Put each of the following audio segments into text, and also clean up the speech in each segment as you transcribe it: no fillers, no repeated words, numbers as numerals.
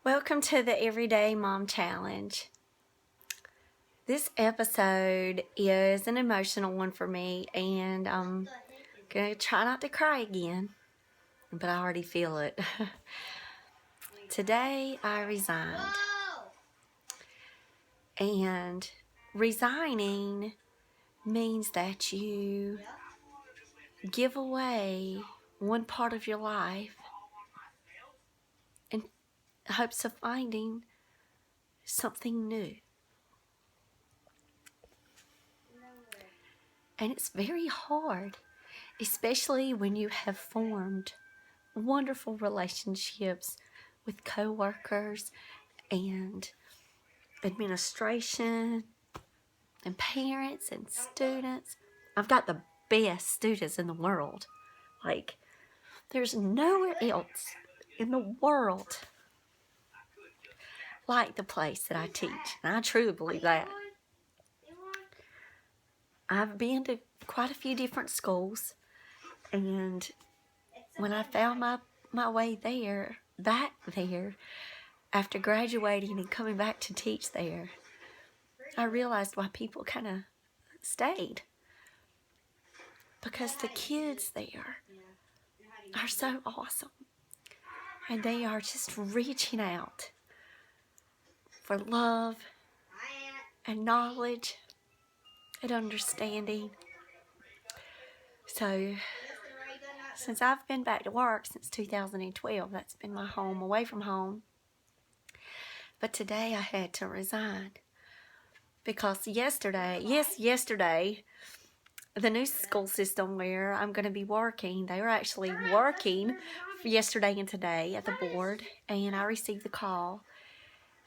Welcome to the Everyday Mom Challenge. This episode is an emotional one for me, and I'm going to try not to cry again, but I already feel it. Today I resigned, and resigning means that you give away one part of your life in hopes of finding something new. And it's very hard, especially when you have formed wonderful relationships with co-workers and administration and parents and students. I've got the best students in the world. Like, there's nowhere else in the world like the place that I teach. And I truly believe that. I've been to quite a few different schools, and when I found my way back there, after graduating and coming back to teach there, I realized why people kind of stayed. Because the kids there are so awesome. And they are just reaching out for love and knowledge and understanding. So, since I've been back to work since 2012, that's been my home away from home. But today I had to resign. Because yesterday, the new school system where I'm going to be working, they were actually working yesterday and today at the board, and I received the call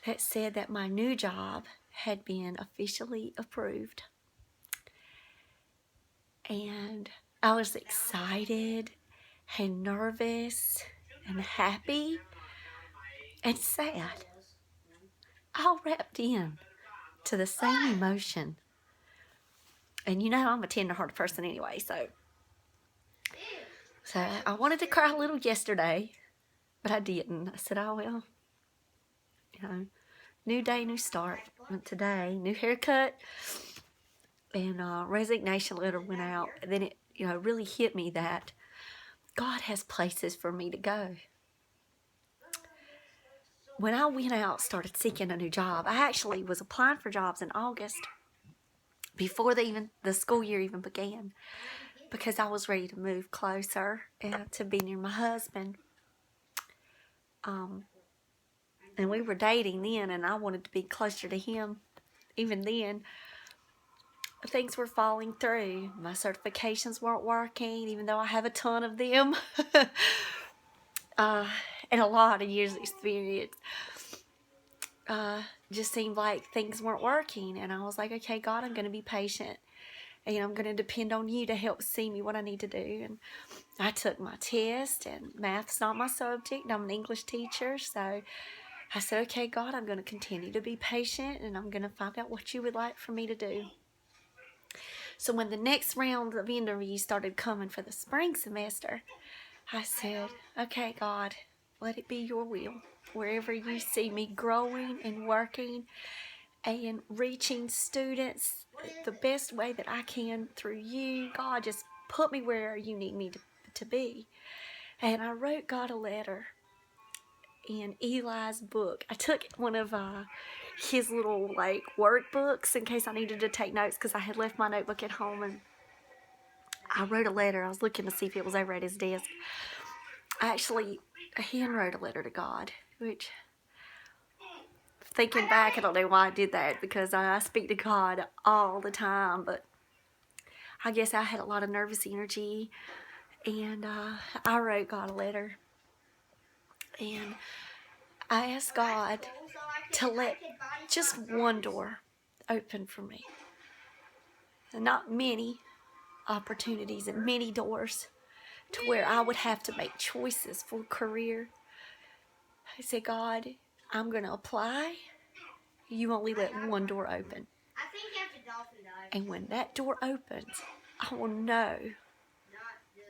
that said that my new job had been officially approved. And I was excited and nervous and happy and sad, all wrapped in to the same emotion. And you know I'm a tender-hearted person anyway, so I wanted to cry a little yesterday, but I didn't. I said, oh, well, new day, new start. And today, new haircut, and resignation letter went out. And then it, really hit me that God has places for me to go. When I went out, started seeking a new job, I actually was applying for jobs in August before the school year even began, because I was ready to move closer and to be near my husband. And we were dating then, and I wanted to be closer to him. Even then, things were falling through. My certifications weren't working, even though I have a ton of them. And a lot of years experience. Just seemed like things weren't working. And I was like, okay, God, I'm going to be patient. And I'm going to depend on you to help see me what I need to do. And I took my test, and math's not my subject. I'm an English teacher, so I said, okay, God, I'm going to continue to be patient, and I'm going to find out what you would like for me to do. So when the next round of interviews started coming for the spring semester, I said, okay, God, let it be your will. Wherever you see me growing and working and reaching students the best way that I can through you, God, just put me where you need me to be. And I wrote God a letter in Eli's book. I took one of his little workbooks in case I needed to take notes, because I had left my notebook at home, and I wrote a letter. I was looking to see if it was over at his desk. I actually handwrote a letter to God, which, thinking back, I don't know why I did that, because I speak to God all the time, but I guess I had a lot of nervous energy, and I wrote God a letter, and I asked God to let just one door open for me. And not many opportunities and many doors to where I would have to make choices for career. I said, God, I'm going to apply. You only let one door open. And when that door opens, I will know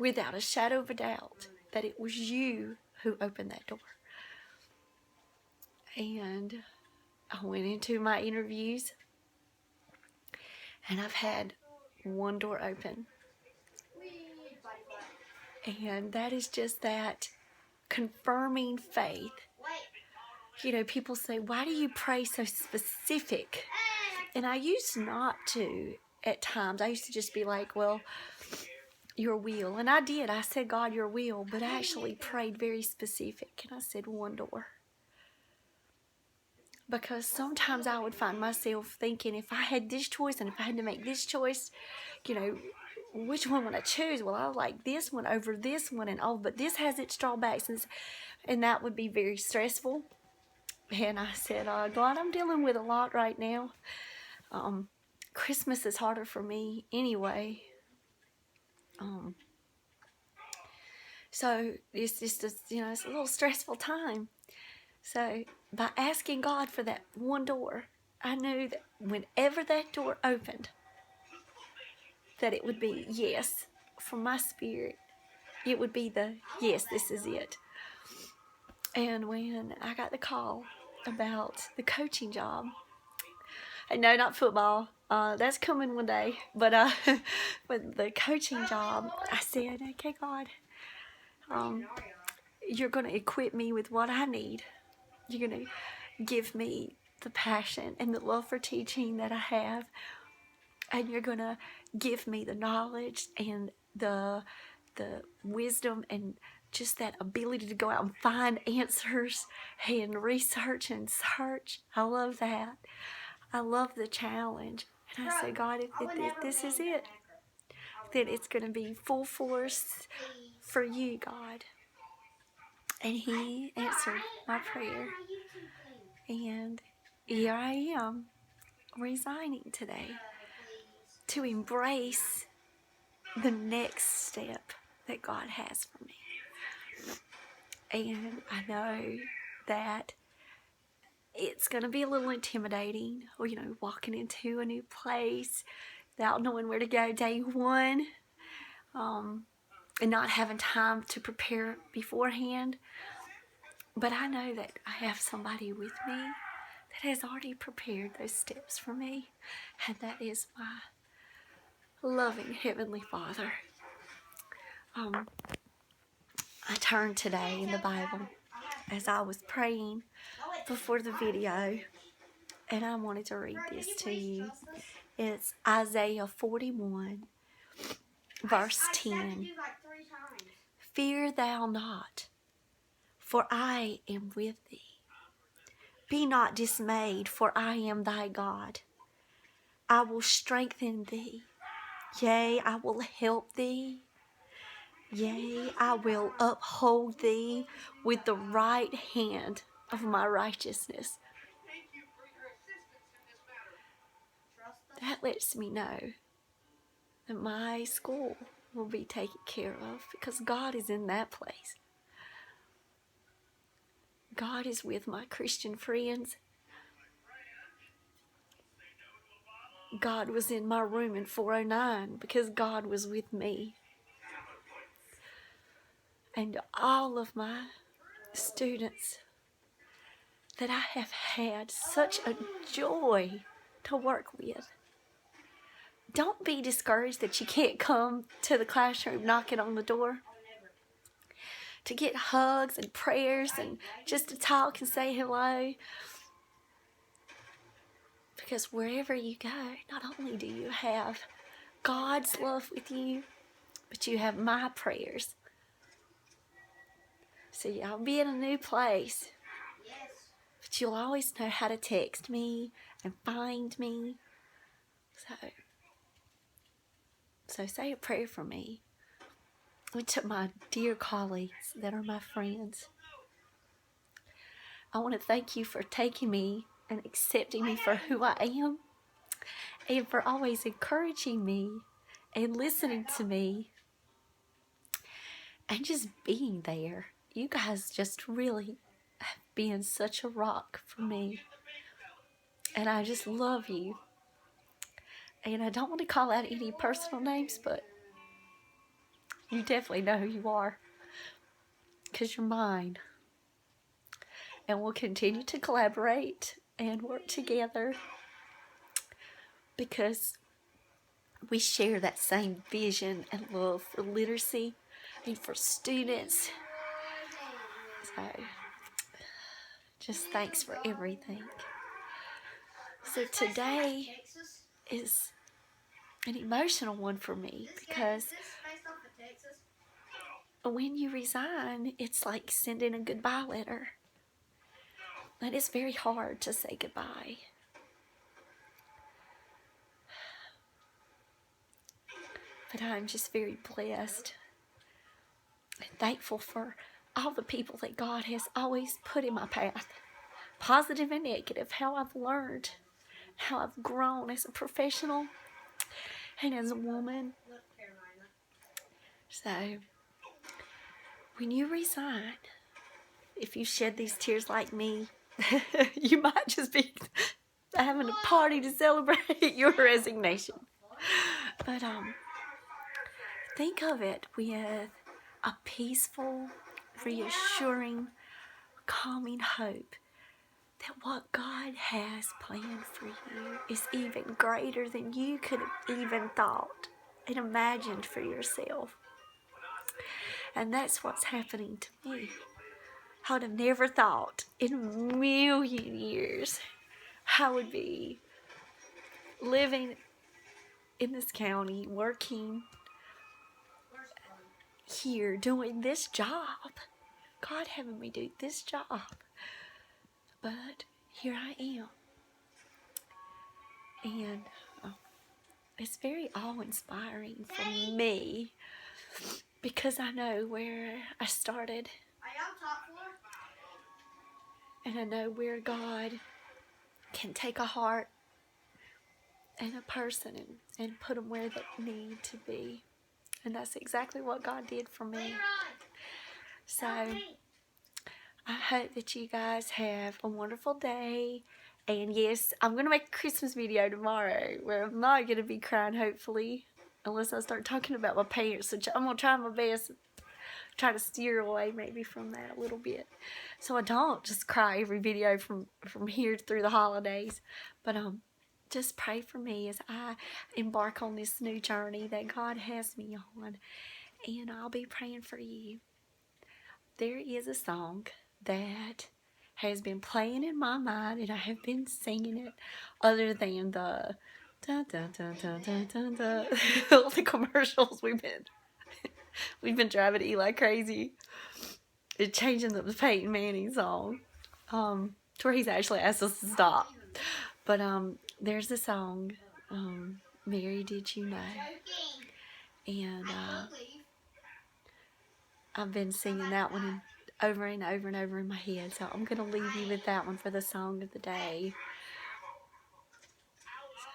without a shadow of a doubt that it was you who opened that door. And I went into my interviews, and I've had one door open. And that is just that confirming faith. You know, people say, why do you pray so specific? And I used not to at times. I used to just be like, well, your will. And I did. I said, God, your will. But I actually prayed very specific. And I said, one door. Because sometimes I would find myself thinking, if I had this choice and if I had to make this choice, you know, which one would I choose? Well, I like this one over this one, and oh, but this has its drawbacks, and that would be very stressful. And I said, God, I'm dealing with a lot right now. Christmas is harder for me anyway. So it's just it's a little stressful time. So by asking God for that one door, I knew that whenever that door opened, that it would be yes from my spirit. It would be the yes, this is it. And when I got the call about the coaching job, and no, not football, that's coming one day, but with the coaching job, I said, okay, God, you're going to equip me with what I need. You're going to give me the passion and the love for teaching that I have, and you're going to give me the knowledge and the wisdom and just that ability to go out and find answers and research and search. I love that. I love the challenge. And I said, God, if this is it, then it's going to be full force for you, God. And He answered my prayer. And here I am, resigning today to embrace the next step that God has for me. And I know that it's going to be a little intimidating, or, walking into a new place without knowing where to go day one, and not having time to prepare beforehand. But I know that I have somebody with me that has already prepared those steps for me, and that is my loving Heavenly Father. I turned today in the Bible as I was praying before the video, and I wanted to read this to you. It's Isaiah 41, verse 10. Fear thou not, for I am with thee. Be not dismayed, for I am thy God. I will strengthen thee. Yea, I will help thee. Yea, I will uphold thee with the right hand of my righteousness. That lets me know that my school will be taken care of because God is in that place. God is with my Christian friends. God was in my room in 409 because God was with me. And all of my students that I have had such a joy to work with. Don't be discouraged that you can't come to the classroom knocking on the door to get hugs and prayers and just to talk and say hello. Because wherever you go, not only do you have God's love with you, but you have my prayers. So I'll be in a new place, but you'll always know how to text me and find me. So say a prayer for me. And to my dear colleagues that are my friends, I want to thank you for taking me and accepting me for who I am, and for always encouraging me and listening to me and just being there. You guys just really have been such a rock for me, and I just love you. And I don't want to call out any personal names, but you definitely know who you are because you're mine. and we'll continue to collaborate and work together because we share that same vision and love for literacy and for students. So, just thanks for everything. So today is an emotional one for me because when you resign, it's like sending a goodbye letter. And it's very hard to say goodbye. But I'm just very blessed and thankful for all the people that God has always put in my path, positive and negative, how I've learned, how I've grown as a professional and as a woman. So, when you resign, if you shed these tears like me, you might just be having a party to celebrate your resignation. But think of it with a peaceful, reassuring, calming hope that what God has planned for you is even greater than you could have even thought and imagined for yourself. And that's what's happening to me. I would have never thought in a million years I would be living in this county, working here, doing this job. God having me do this job. But here I am. And it's very awe-inspiring for me because I know where I started. And I know where God can take a heart and a person and put them where they need to be. And that's exactly what God did for me. So I hope that you guys have a wonderful day. And yes, I'm going to make a Christmas video tomorrow where I'm not going to be crying, hopefully, unless I start talking about my parents. So I'm going to try my best, try to steer away maybe from that a little bit, so I don't just cry every video from here through the holidays. But just pray for me as I embark on this new journey that God has me on, and I'll be praying for you. There is a song that has been playing in my mind, and I have been singing it other than the dun, dun, dun, dun, dun, dun, dun, all the commercials we've been driving Eli crazy. It's changing the Peyton Manning song to where he's actually asked us to stop. But there's a song, Mary, Did You Know? And I've been singing that one over and over and over in my head. So I'm going to leave you with that one for the song of the day.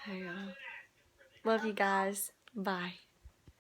So, love you guys. Bye.